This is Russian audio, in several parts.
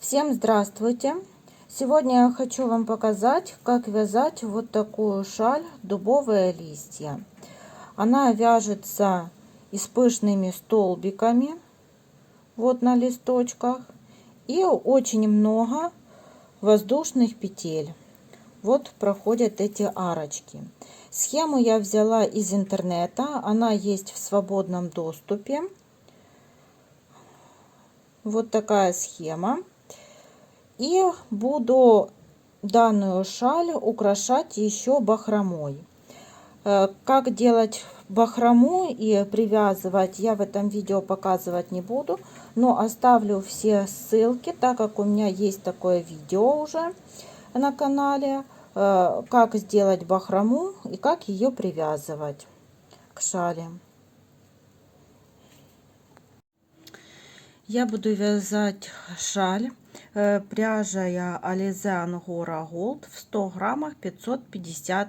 Всем здравствуйте! Сегодня я хочу вам показать, как вязать вот такую шаль «Дубовые листья». Она вяжется и с пышными столбиками вот на листочках, и очень много воздушных петель. Вот проходят эти арочки. Схему я взяла из интернета, она есть в свободном доступе. Вот такая схема. И буду данную шаль украшать еще бахромой. Как делать бахрому и привязывать, я в этом видео показывать не буду, но оставлю все ссылки, так как у меня есть такое видео уже на канале, как сделать бахрому и как ее привязывать к шали. Я буду вязать шаль. Пряжа я Alize Angora Gold в 100 граммах 550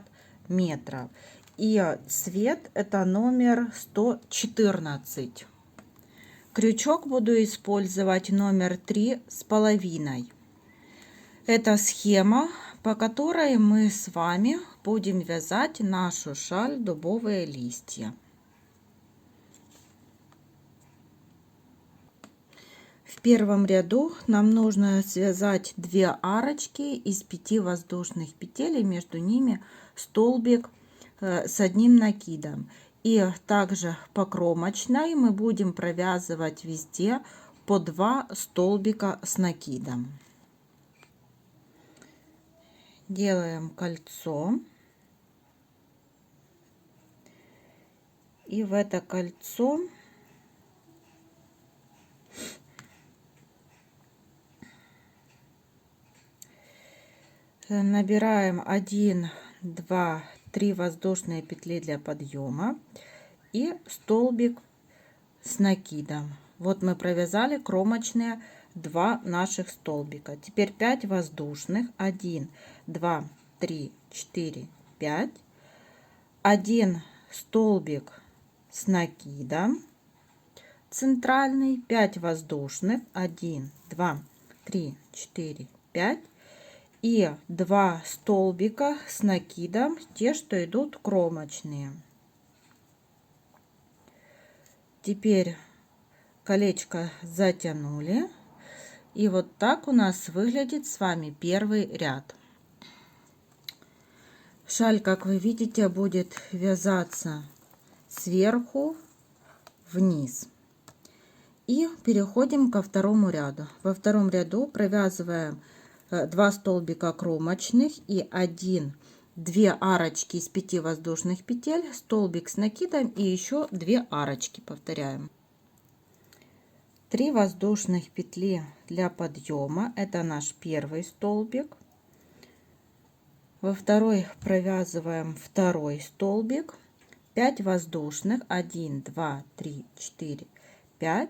метров. И цвет это номер 114. Крючок буду использовать номер 3,5. Это схема, по которой мы с вами будем вязать нашу шаль «Дубовые листья». В первом ряду нам нужно связать 2 арочки из 5 воздушных петель, и между ними столбик с одним накидом. И также по кромочной мы будем провязывать везде по 2 столбика с накидом. Делаем кольцо. И в это кольцо набираем 1, 2, 3 воздушные петли для подъема и столбик с накидом. Вот мы провязали кромочные 2 наших столбика. Теперь 5 воздушных. 1, 2, 3, 4, 5. 1 столбик с накидом центральный, 5 воздушных. 1, 2, 3, 4, 5. И 2 столбика с накидом, те, что идут кромочные. Теперь колечко затянули. И вот так у нас выглядит с вами первый ряд. Шаль, как вы видите, будет вязаться сверху вниз. И переходим ко второму ряду. Во втором ряду провязываем 2 столбика кромочных и 2 арочки из 5 воздушных петель, столбик с накидом и еще 2 арочки повторяем. 3 воздушных петли для подъема, это наш первый столбик. Во второй провязываем второй столбик, 5 воздушных, 1, 2, 3, 4, 5.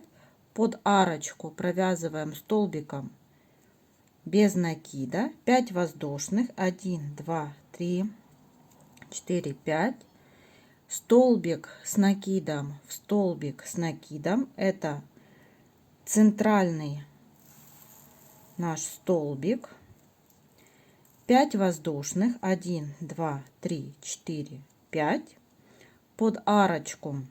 Под арочку провязываем столбиком без накида, 5 воздушных, 1, 2, 3, 4, 5. Столбик с накидом в столбик с накидом, это центральный наш столбик. 5 воздушных, 1, 2, 3, 4, 5. Под арочку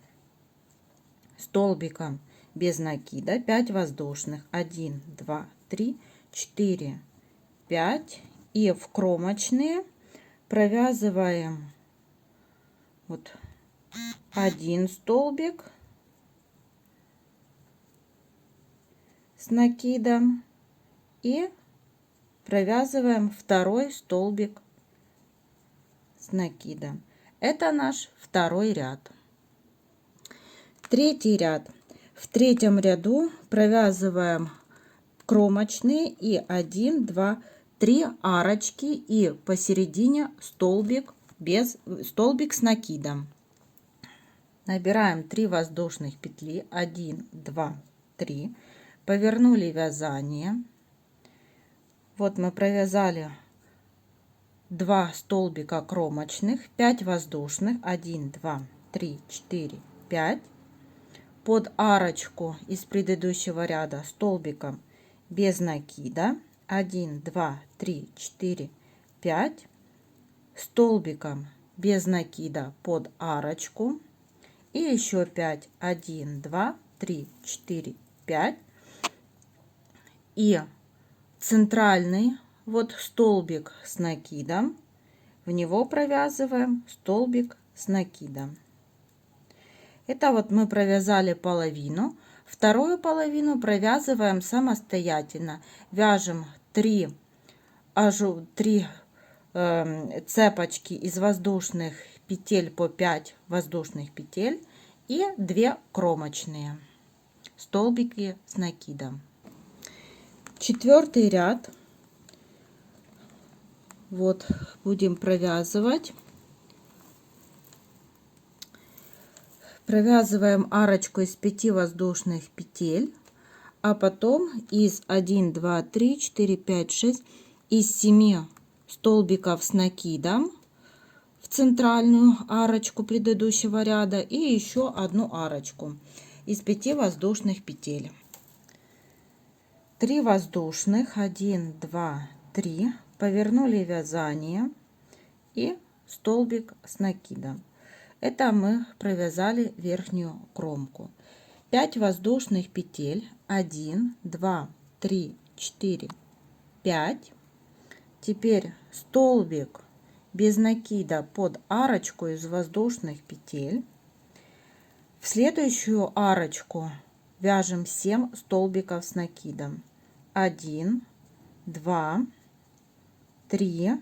столбиком без накида, 5 воздушных, 1, 2, 3, 4, 5. И в кромочные провязываем вот 1 столбик с накидом и провязываем второй столбик с накидом. Это наш второй ряд. Третий ряд. В третьем ряду провязываем кромочные и 1, 2, 3 арочки и посередине столбик с накидом. Набираем 3 воздушных петли, 1, 2, 3, повернули вязание. Вот мы провязали 2 столбика кромочных, 5 воздушных, 1, 2, 3, 4, 5. Под арочку из предыдущего ряда столбиком без накида, 1, 2, 3, 4, 5, столбиком без накида под арочку и еще 5, 1, 2, 3, 4, 5, и центральный вот столбик с накидом, в него провязываем столбик с накидом. Это вот мы провязали половину. Вторую половину провязываем самостоятельно. Вяжем 3 цепочки из воздушных петель по 5 воздушных петель и 2 кромочные столбики с накидом. Четвертый ряд. Вот будем провязывать. Провязываем арочку из 5 воздушных петель, а потом из 1, 2, 3, 4, 5, 6, из 7 столбиков с накидом в центральную арочку предыдущего ряда и еще одну арочку из 5 воздушных петель. 3 воздушных, 1, 2, 3, повернули вязание и столбик с накидом. Это мы провязали верхнюю кромку. 5 воздушных петель, 1, 2, 3, 4, 5. Теперь столбик без накида под арочку из воздушных петель. В следующую арочку вяжем 7 столбиков с накидом. 1, 2, 3,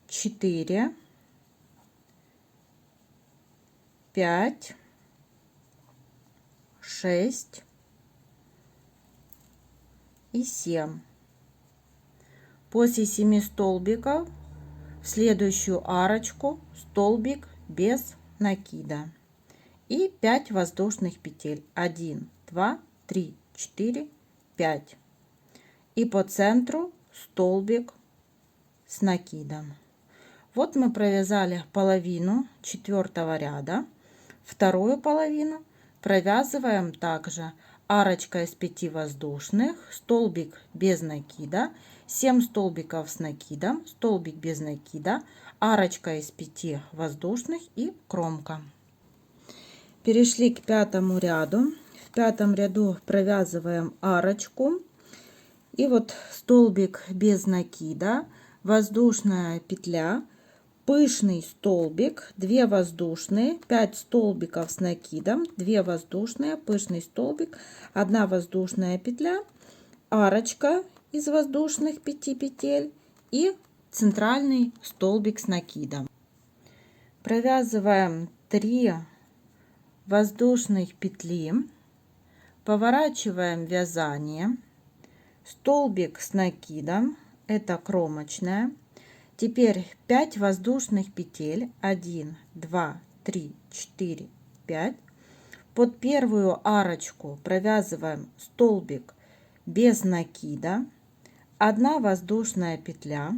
4, 5, 6 и 7. После 7 столбиков в следующую арочку столбик без накида и 5 воздушных петель. 1, 2, 3, 4, 5. И по центру столбик с накидом. Вот мы провязали половину 4-го ряда. Вторую половину провязываем также арочка из 5 воздушных, столбик без накида, 7 столбиков с накидом, столбик без накида, арочка из 5 воздушных и кромка. Перешли к 5-му ряду. В 5-м ряду провязываем арочку и вот столбик без накида, воздушная петля, пышный столбик, 2 воздушные, 5 столбиков с накидом, 2 воздушные, пышный столбик, 1 воздушная петля, арочка из воздушных 5 петель и центральный столбик с накидом. Провязываем 3 воздушных петли, поворачиваем вязание, столбик с накидом, это кромочная. Теперь 5 воздушных петель, 1, 2, 3, 4, 5. Под первую арочку провязываем столбик без накида, 1 воздушная петля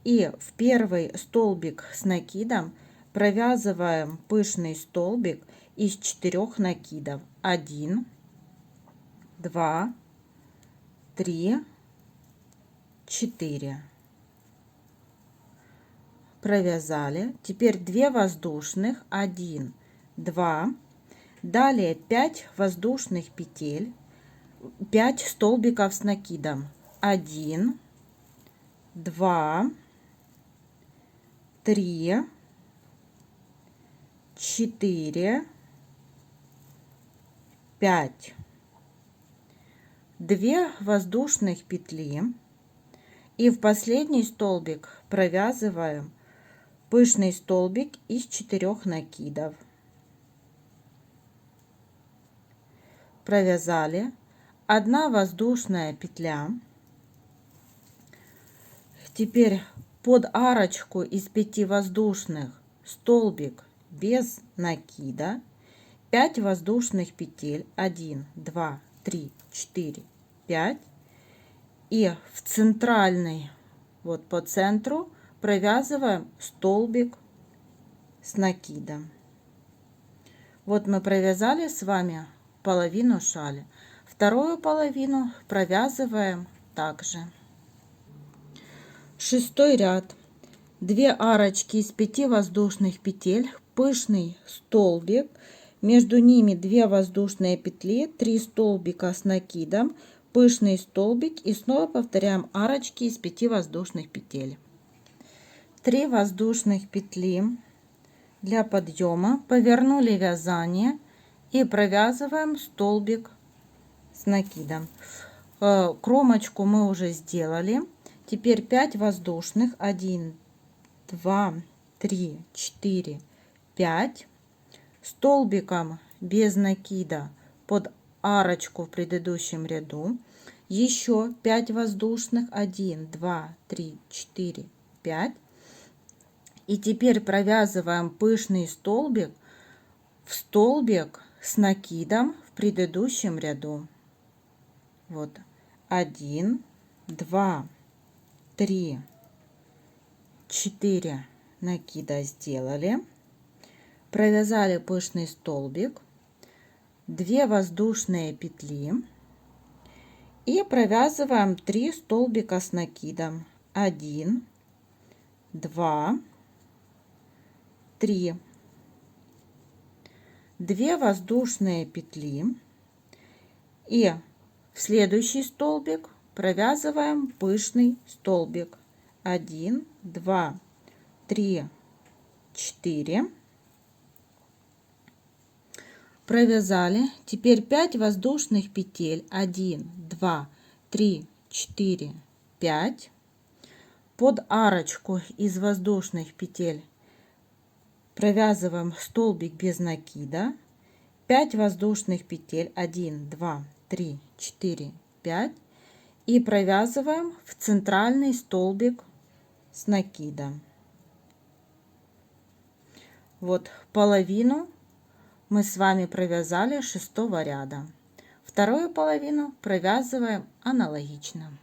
и в первый столбик с накидом провязываем пышный столбик из 4 накидов. 1, 2, 3, 4. Провязали. Теперь 2 воздушных, 1, 2, далее 5 воздушных петель, 5 столбиков с накидом, 1, 2, 3, 4, 5, 2 воздушных петли и в последний столбик провязываем пышный столбик из 4 накидов. Провязали. 1 воздушная петля. Теперь под арочку из 5 воздушных столбик без накида, 5 воздушных петель, 1, 2, 3, 4, 5. И в центральный, вот по центру, провязываем столбик с накидом. Вот мы провязали с вами половину шали. Вторую половину провязываем также. Шестой ряд. 2 арочки из 5 воздушных петель, пышный столбик, между ними 2 воздушные петли, 3 столбика с накидом, пышный столбик и снова повторяем арочки из 5 воздушных петель. 3 воздушных петли для подъема, повернули вязание и провязываем столбик с накидом. Кромочку мы уже сделали. Теперь 5 воздушных, 1, 2, 3, 4, 5, столбиком без накида под арочку в предыдущем ряду, еще 5 воздушных, 1, 2, 3, 4, 5, и теперь провязываем пышный столбик в столбик с накидом в предыдущем ряду. Вот 1, 2, 3, 4 накида сделали, провязали пышный столбик, 2 воздушные петли и провязываем 3 столбика с накидом. 1, 2, 3, 2 воздушные петли и в следующий столбик провязываем пышный столбик. 1, 2, 3, 4. Провязали. Теперь 5 воздушных петель. 1, 2, 3, 4, 5. Под арочку из воздушных петель провязываем столбик без накида. 5 воздушных петель. 1, 2, 3, 4, 5. И провязываем в центральный столбик с накидом. Вот половину мы с вами провязали 6-го ряда. Вторую половину провязываем аналогично.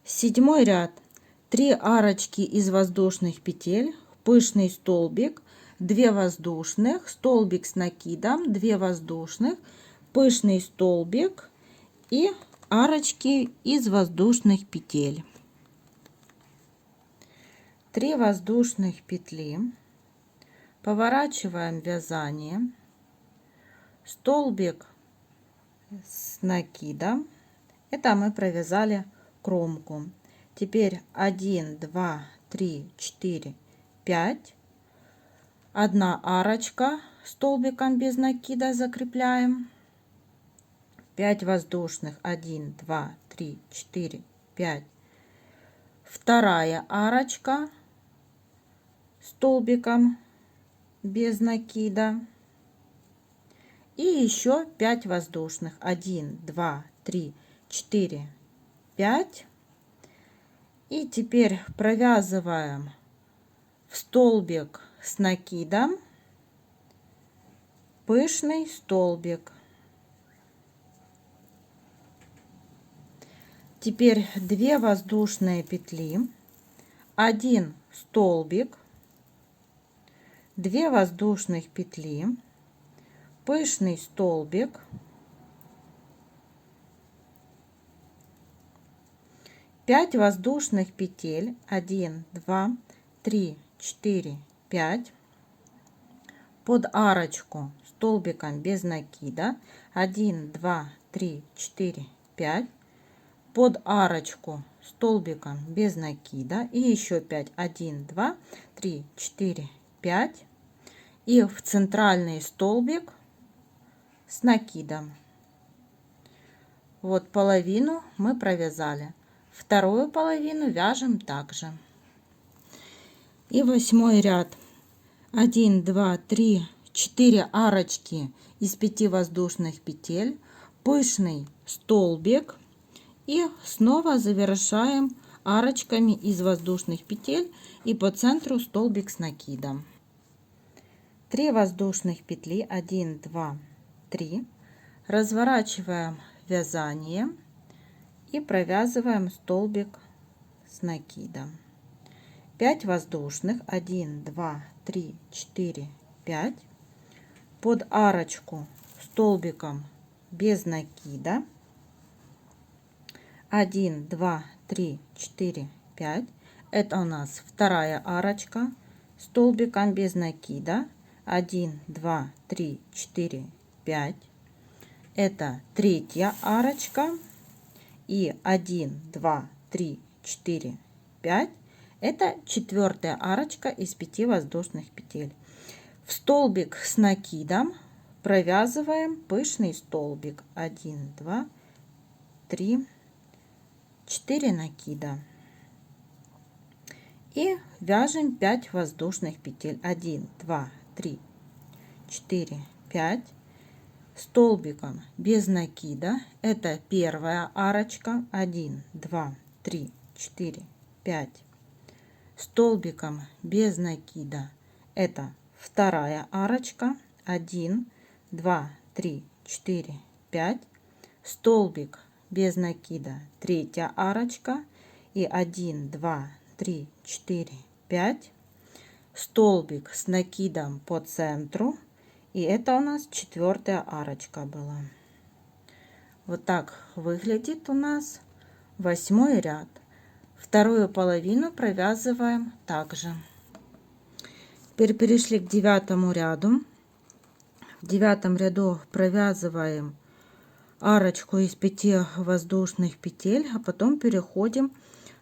7-й ряд. 3 арочки из воздушных петель, пышный столбик, 2 воздушных, столбик с накидом, 2 воздушных, пышный столбик и арочки из воздушных петель. 3 воздушных петли, поворачиваем вязание, столбик с накидом, это мы провязали кромку. Теперь 1, 2, 3, 4, 5, 1 арочка столбиком без накида закрепляем, 5 воздушных, 1, 2, 3, 4, 5, вторая арочка столбиком без накида и еще 5 воздушных, 1, 2, 3, 4, 5. И теперь провязываем в столбик с накидом пышный столбик. Теперь 2 воздушные петли, 1 столбик, 2 воздушных петли, пышный столбик, 5 воздушных петель, 1, 2, 3, 4, 5, под арочку столбиком без накида, 1, 2, 3, 4, 5, под арочку столбиком без накида и еще 5, 1, 2, 3, 4, 5 и в центральный столбик с накидом. Вот половину мы провязали. Вторую половину вяжем также. И 8-й ряд. 1, 2, 3, 4 арочки из 5 воздушных петель, пышный столбик и снова завершаем арочками из воздушных петель и по центру столбик с накидом. 3 воздушных петли, 1, 2, 3, разворачиваем вязание и провязываем столбик с накидом. 5 воздушных, 1, 2, 3, 4, 5, под арочку столбиком без накида. 1, 2, 3, 4, 5. Это у нас вторая арочка. Столбиком без накида. 1, 2, 3, 4, 5. Это третья арочка. И 1, 2, 3, 4, 5. Это четвертая арочка из 5 воздушных петель. В столбик с накидом провязываем пышный столбик. 1, 2, 3, 4 накида. И вяжем 5 воздушных петель. 1, 2, 3, 4, 5. Столбиком без накида. Это первая арочка. 1, 2, 3, 4, 5. Столбиком без накида. Это вторая арочка. 1, 2, 3, 4, 5. Столбик без накида. Третья арочка. И 1, 2, 3, 4, 5. Столбик с накидом по центру. И это у нас четвертая арочка была. Вот так выглядит у нас 8 ряд. Вторую половину провязываем также. Теперь перешли к 9 ряду. В 9 ряду провязываем арочку из 5 воздушных петель, а потом переходим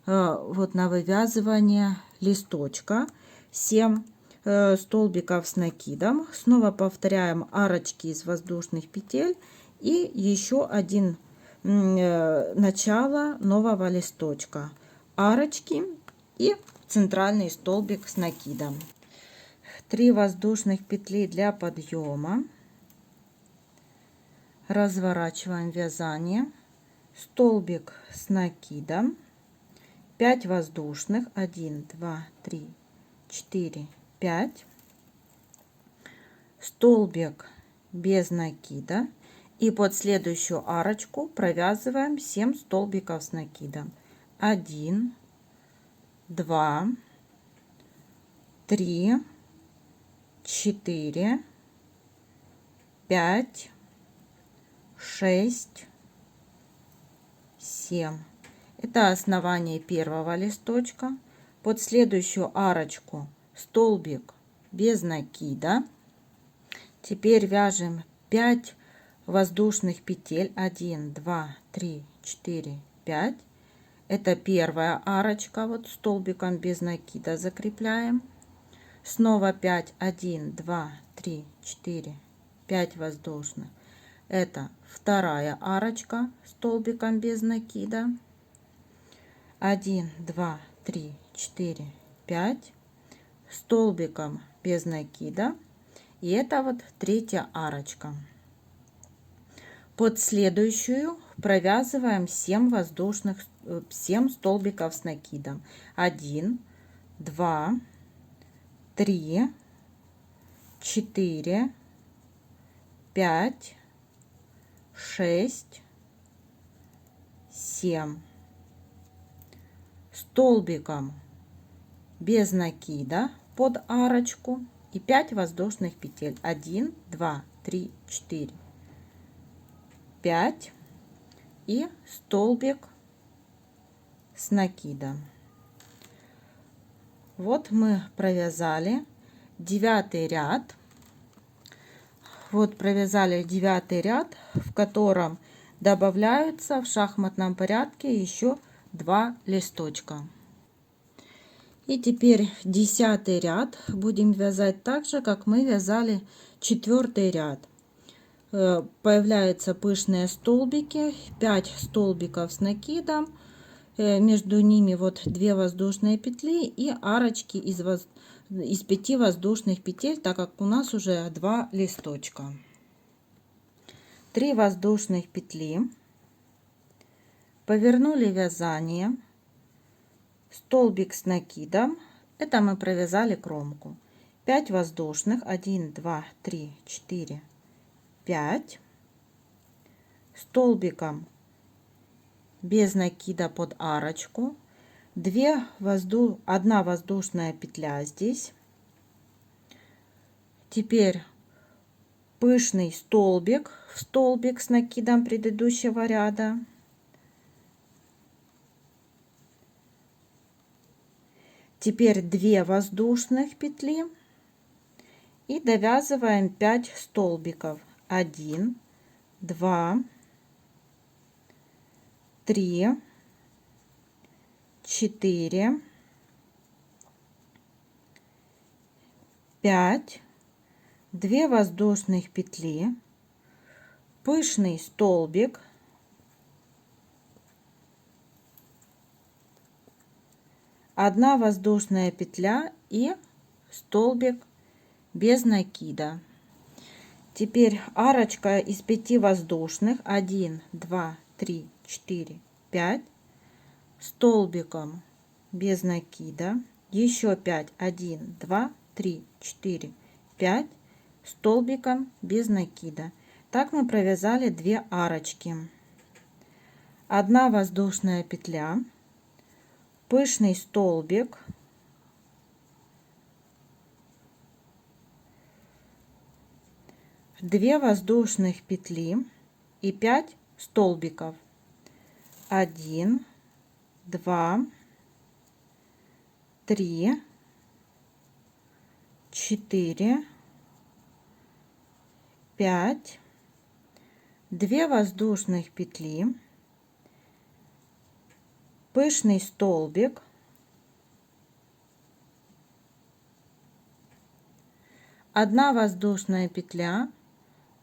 вот на вывязывание листочка. 7 столбиков с накидом. Снова повторяем арочки из воздушных петель и еще один начало нового листочка. Арочки и центральный столбик с накидом. 3 воздушных петли для подъема. Разворачиваем вязание. Столбик с накидом. 5 воздушных. 1, 2, 3, 4, 5. Столбик без накида. И под следующую арочку провязываем 7 столбиков с накидом. 1, 2, 3, 4, 5, 6, 7. Это основание первого листочка. Под следующую арочку столбик без накида. Теперь вяжем 5 воздушных петель. 1, 2, 3, 4, 5. Это первая арочка. Вот столбиком без накида закрепляем. Снова 5. 1, 2, 3, 4, 5 воздушных. Это вторая арочка. Столбиком без накида. 1, 2, 3, 4, 5. Столбиком без накида. И это вот третья арочка. Под следующую провязываем 7 столбиков с накидом. 1, 2, 3, 4, 5, 6, 7. Столбиком без накида под арочку и 5 воздушных петель. 1, 2, 3, 4, 5 и столбик с накидом. Вот мы провязали 9 ряд. Вот провязали 9 ряд, в котором добавляются в шахматном порядке еще 2 листочка. И теперь 10 ряд будем вязать так же, как мы вязали 4 ряд. Появляются пышные столбики, 5 столбиков с накидом, между ними вот 2 воздушные петли и арочки из 5 воздушных петель, так как у нас уже 2 листочка. 3 воздушных петли, повернули вязание, столбик с накидом, это мы провязали кромку. 5 воздушных, 1, 2, 3, 4, 5. Столбиком без накида под арочку, 1 воздушная петля здесь. Теперь пышный столбик в столбик с накидом предыдущего ряда. Теперь 2 воздушных петли и довязываем 5 столбиков. 1, 2, 3, 4, 5, 2 воздушных петли, пышный столбик, одна воздушная петля и столбик без накида. Теперь арочка из 5 воздушных, 1, 2, 3, 4, 5, столбиком без накида, еще 5, 1, 2, 3, 4, 5, столбиком без накида. Так мы провязали 2 арочки. Одна воздушная петля, пышный столбик, две воздушных петли и 5 столбиков. 1, 2, 3, 4, 5, 2 воздушных петли, пышный столбик, одна воздушная петля,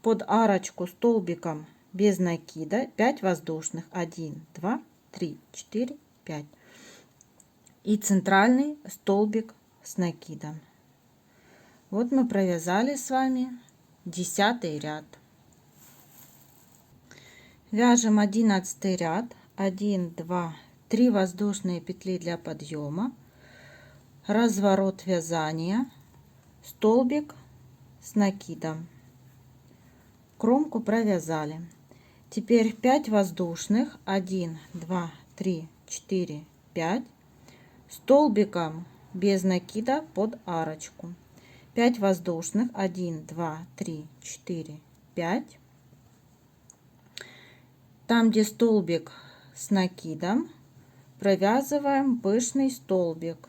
под арочку столбиком без накида, 5 воздушных, 1, 2, 3, 4, 5 и центральный столбик с накидом. Вот мы провязали с вами 10 ряд. Вяжем 11 ряд. 1, 2, 3 воздушные петли для подъема, разворот вязания, столбик с накидом. Кромку провязали. Теперь 5 воздушных, 1, 2, 3, 4, 5, столбиком без накида под арочку. 5 воздушных, 1, 2, 3, 4, 5. Там, где столбик с накидом, провязываем пышный столбик.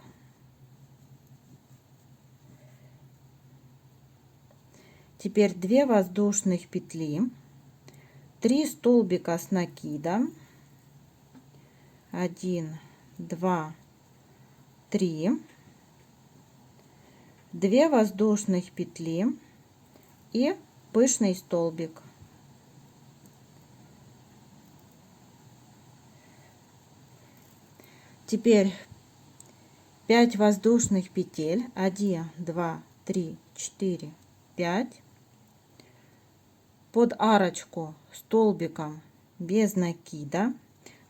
Теперь 2 воздушных петли, 3 столбика с накидом, 1, 2, 3, 2 воздушных петли и пышный столбик. Теперь 5 воздушных петель, 1, 2, 3, 4, 5, под арочку столбиком без накида,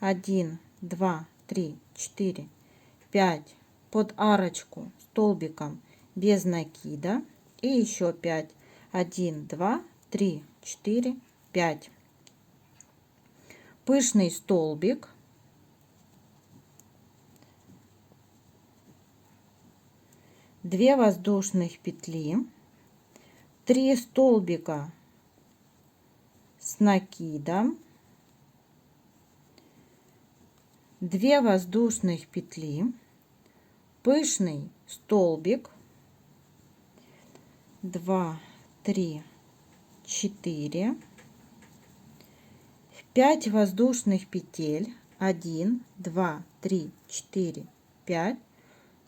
1, 2, 3, 4, 5, под арочку столбиком без накида и еще 5, 1, 2, 3, 4, 5, пышный столбик, две воздушных петли, 3 столбика с накидом, 2 воздушных петли, пышный столбик, 2, 3, 4, 5 воздушных петель, 1, 2, 3, 4, 5,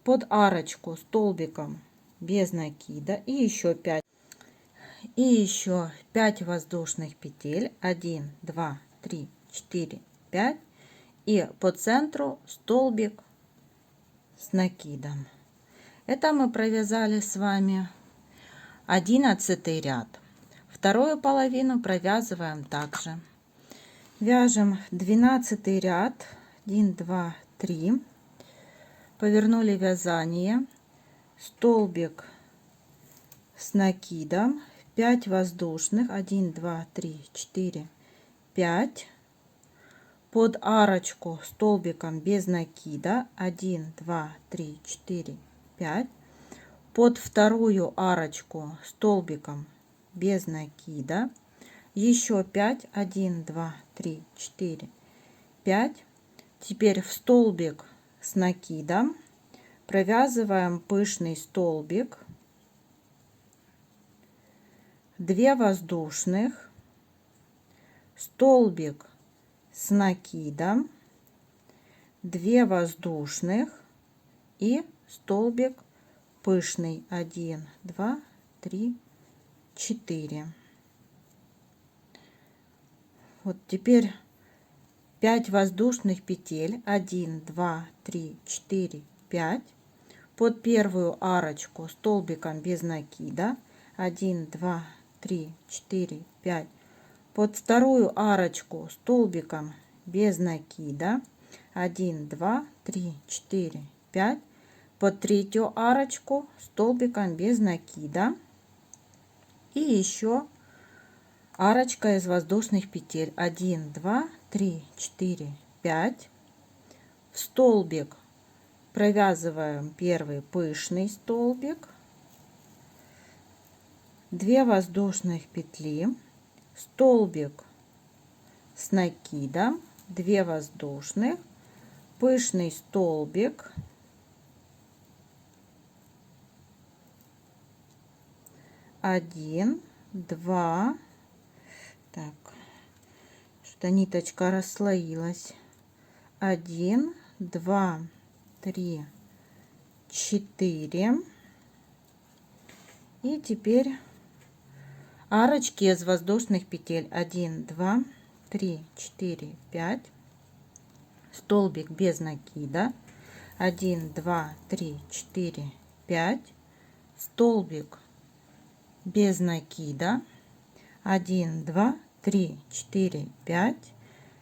под арочку столбиком без накида и еще 5. И еще 5 воздушных петель, 1, 2, 3, 4, 5 и по центру столбик с накидом. Это мы провязали с вами 11 ряд. Вторую половину провязываем также. Вяжем 12 ряд, 1, 2, 3, повернули вязание, столбик с накидом, 5 воздушных, 1, 2, 3, 4, 5, под арочку столбиком без накида, 1, 2, 3, 4, 5, под вторую арочку столбиком без накида, еще 5, 1, 2, 3, 4, 5. Теперь в столбик с накидом провязываем пышный столбик, 2 воздушных, столбик с накидом, 2 воздушных и столбик пышный, 1, 2, 3, 4. Вот теперь 5 воздушных петель, 1, 2, 3, 4, 5. Под первую арочку столбиком без накида, 1, 2, 3, 4, 5. Под вторую арочку столбиком без накида, 1, 2, 3, 4, 5. Под третью арочку столбиком без накида. И еще арочка из воздушных петель, 1, 2, 3, 4, 5. В столбик провязываем первый пышный столбик, 2 воздушных петли, столбик с накидом, 2 воздушных, пышный столбик, 1, 2, так, что ниточка расслоилась, 1, 2, 3, 4. И теперь арочки из воздушных петель, 1, 2, 3, 4, 5. Столбик без накида, 1, 2, 3, 4, 5. Столбик без накида, 1, 2, 3, 4, 5.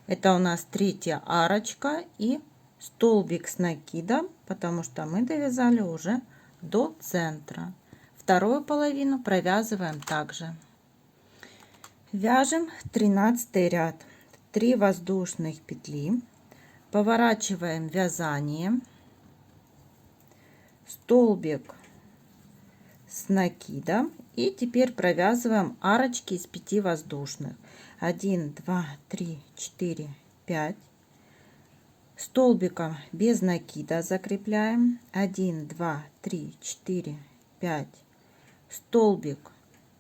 Это у нас третья арочка и столбик с накидом, потому что мы довязали уже до центра. Вторую половину провязываем также. Вяжем 13 ряд, 3 воздушных петли, поворачиваем вязание, столбик с накидом и теперь провязываем арочки из 5 воздушных, 1, 2, 3, 4, 5. Столбиком без накида закрепляем, 1, 2, 3, 4, 5. Столбик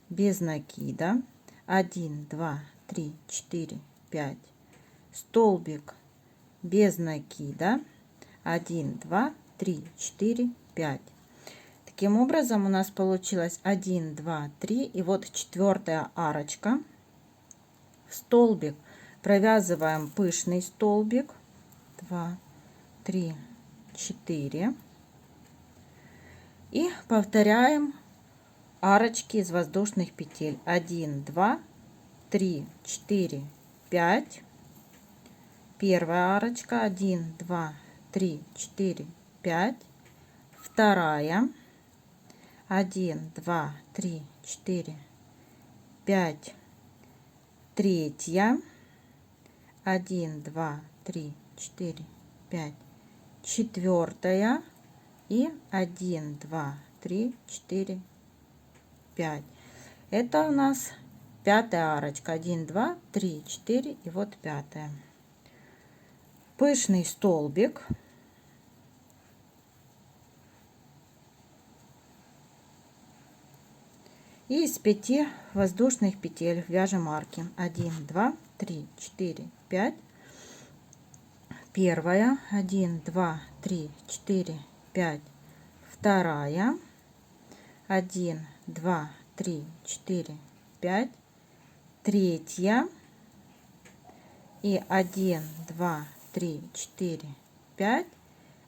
без накида, 1, 2, 3, 4, 5. Столбик без накида, 1, 2, 3, 4, 5. Таким образом у нас получилось 1, 2, 3 и вот четвертая арочка. В столбик провязываем пышный столбик, 2, 3, 4 и повторяем арочки из воздушных петель, 1, 2, 3, 4, 5. Первая арочка, 1, 2, 3, 4, 5. Вторая, 1, 2, 3, 4, 5. Третья, 1, 2, 3, 4, 5. Четвертая и 1, 2, 3, 4, 5. Это у нас пятая арочка, 1, 2, 3, 4 и вот пятая. Пышный столбик, и из 5 воздушных петель вяжем арки, 1, 2, 3, 4, 5. Первая, 1, 2, 3, 4, 5. Вторая, 1, 2, 3, 4, 5. Третья и 1, 2, 3, 4, 5.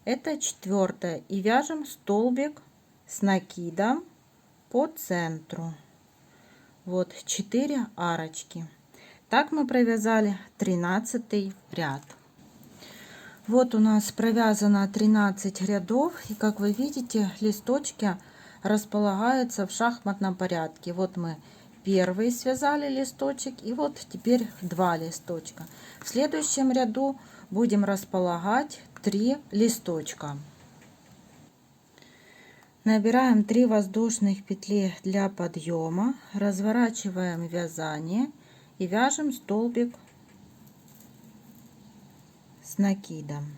Это четвертая. И вяжем столбик с накидом по центру. Вот 4 арочки. Так мы провязали 13 ряд. Вот у нас провязано 13 рядов, и как вы видите, листочки располагаются в шахматном порядке. Вот мы первый связали листочек, и вот теперь 2 листочка. В следующем ряду будем располагать 3 листочка. Набираем 3 воздушных петли для подъема, разворачиваем вязание и вяжем столбик с накидом.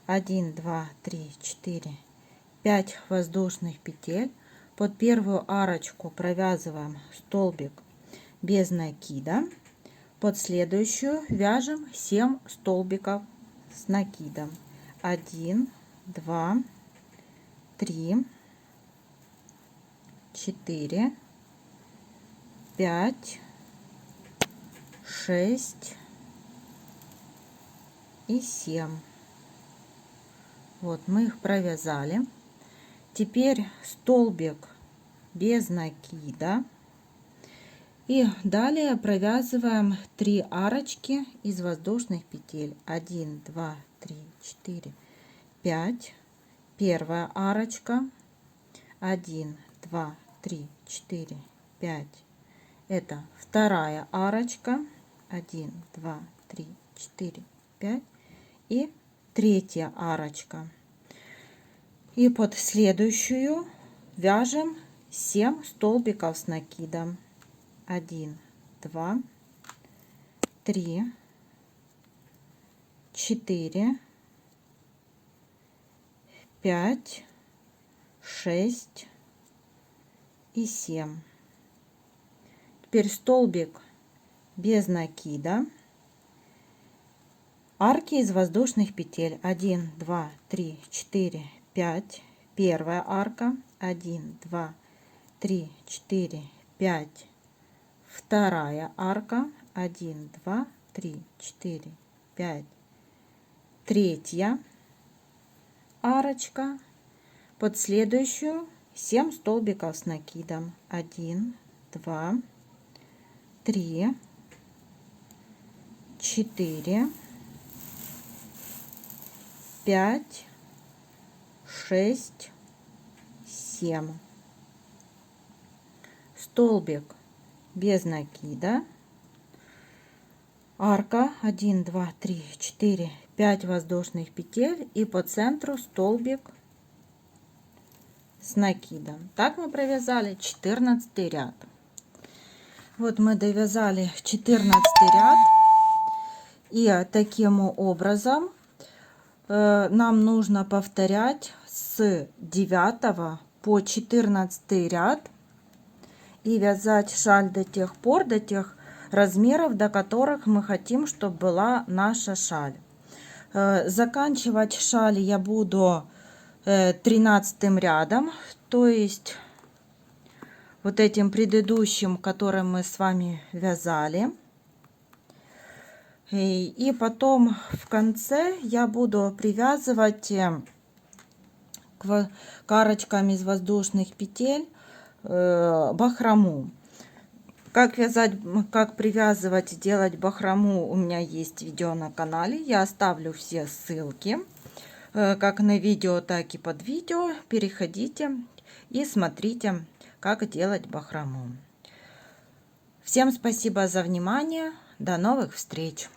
1, 2, 3, 4, 5 воздушных петель. Под первую арочку провязываем столбик без накида. Под следующую вяжем 7 столбиков с накидом. 1, 2, 3, 4, 5, 6 и 7. Вот мы их провязали. Теперь столбик без накида. И далее провязываем 3 арочки из воздушных петель. 1, 2, 3, 4, 5. Первая арочка. 1, 2, 3, 4, 5. Это вторая арочка. 1, 2, 3, 4, 5. И третья арочка. И под следующую вяжем 7 столбиков с накидом. 1, 2, 3, 4, 5, 6 и 7. Теперь столбик без накида. Арки из воздушных петель. 1, 2, 3, 4, 5. Первая арка. 1, 2, 3, 4, 5. Вторая арка. 1, 2, 3, 4, 5. Третья арочка. Под следующую 7 столбиков с накидом. 1, 2, 3, 4, 5, 6, 7. Столбик без накида. Арка. 1, 2, 3, 4, 5 воздушных петель. И по центру столбик с накидом. Так мы провязали 14 ряд. Вот мы довязали 14 ряд. И таким образом нам нужно повторять с 9 по 14 ряд и вязать шаль до тех пор, до тех размеров, до которых мы хотим, чтобы была наша шаль. Заканчивать шаль я буду 13 рядом, то есть вот этим предыдущим, которым мы с вами вязали. И потом в конце я буду привязывать к арочкам из воздушных петель бахрому. Как вязать, как привязывать, делать бахрому, у меня есть видео на канале. Я оставлю все ссылки, как на видео, так и под видео. Переходите и смотрите, как делать бахрому. Всем спасибо за внимание. До новых встреч!